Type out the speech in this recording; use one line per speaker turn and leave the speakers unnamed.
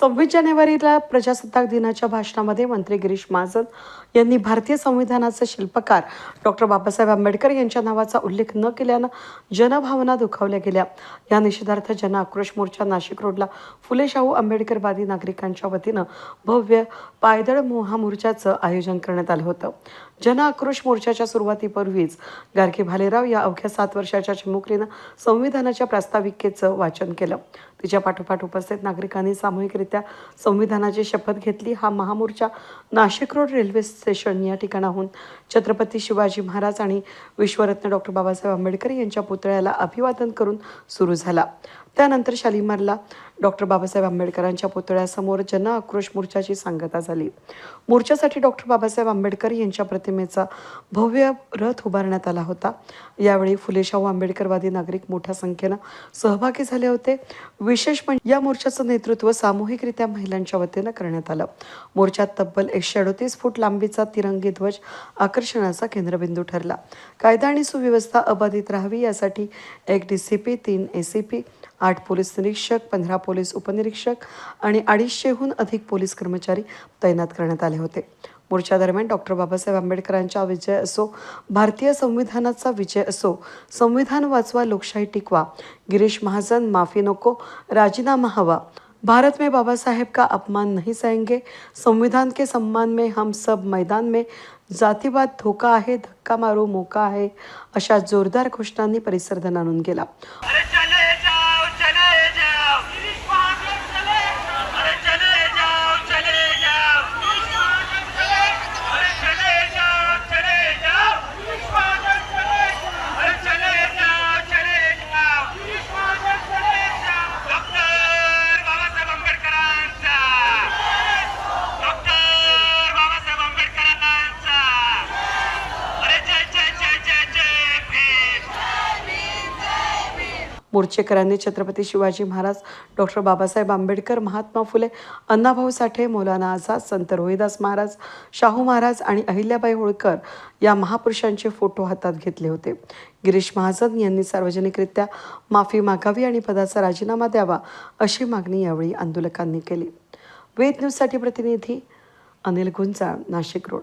26 जानेवारीला प्रजासत्ताक दिनाच्या भाषणामध्ये मंत्री गिरीश महाजन यांनी भारतीय संविधानाचे शिल्पकार डॉक्टर बाबासाहेब आंबेडकर यांच्या नावाचा उल्लेख न केल्यानं जनभावना दुखावल्या गेल्या। या निषेधार्थ जन आक्रोश मोर्चा नाशिक रोडला फुले शाहू आंबेडकरवादी नागरिकांच्या वतीनं भव्य पायदळ महामोर्चाचं आयोजन करण्यात आलं होतं। जन आक्रोश मोर्चाच्या सुरुवातीपूर्वीच गारगे भालेराव या अवघ्या 7 वर्षाच्या चिमुकलीनं संविधानाच्या प्रास्ताविकेचं वाचन केलं। तिच्या पाठोपाठ उपस्थित नागरिकांनी सामूहिकरित्या संविधानाची शपथ घेतली। हा महामोर्चा नाशिक रोड रेल्वे स्टेशन या ठिकाणाहून छत्रपती शिवाजी महाराज आणि विश्वरत्न डॉक्टर बाबासाहेब आंबेडकर यांच्या पुतळ्याला अभिवादन करून सुरू झाला। त्यानंतर शालिमारला डॉक्टर बाबासाहेब आंबेडकरांच्या पुतळ्यासमोर जन आक्रोश मोर्चाची सांगता झाली। मोर्चासाठी डॉक्टर बाबासाहेब आंबेडकर यांच्या प्रतिमेचा भव्य रथ उभारण्यात आला होता। यावेळी फुले शाहू आंबेडकरवादी नागरिक मोठ्या संख्येनं सहभागी झाले होते। विशेष म्हणजे या मोर्चाचं नेतृत्व सामूहिकरित्या महिलांच्या वतीनं करण्यात आलं। मोर्चात तब्बल 138 फूट लांबीचा तिरंगी ध्वज आकर्षणाचा केंद्रबिंदू ठरला। कायदा आणि सुव्यवस्था अबाधित राहावी यासाठी 1 DCP, 3 ACP, 8 पोलीस निरीक्षक, 15 पोलीस उपनिरीक्षक आणि 250हून अधिक पोलीस कर्मचारी तैनात करण्यात आले होते। मोर्चा दरम्यान डॉक्टर बाबासाहेब आंबेडकरांचा विजय असो, भारतीय संविधानाचा विजय असो, संविधान वाचवा, लोकशाही टिकवा, गिरीश महाजन माफी नको, राजीनामा हवा, भारत में बाबा साहेब का अपमान नहीं सहेंगे, संविधान के सम्मान में हम सब मैदान में, जातीवाद धोका आहे, धक्का मारो मौका आहे, अशा जोरदार घोषणांनी परिसर दणाणून गेला। मोर्चेकरांनी छत्रपती शिवाजी महाराज, डॉक्टर बाबासाहेब आंबेडकर, महात्मा फुले, अण्णाभाऊ साठे, मौलाना आझाद, संत रोहिदास महाराज, शाहू महाराज आणि अहिल्याबाई होळकर या महापुरुषांचे फोटो हातात घेतले होते। गिरीश महाजन यांनी सार्वजनिकरित्या माफी मागावी आणि पदाचा राजीनामा द्यावा अशी मागणी यावेळी आंदोलकांनी केली। वेद न्यूजसाठी प्रतिनिधी अनिल गुंजाळ, नाशिक रोड।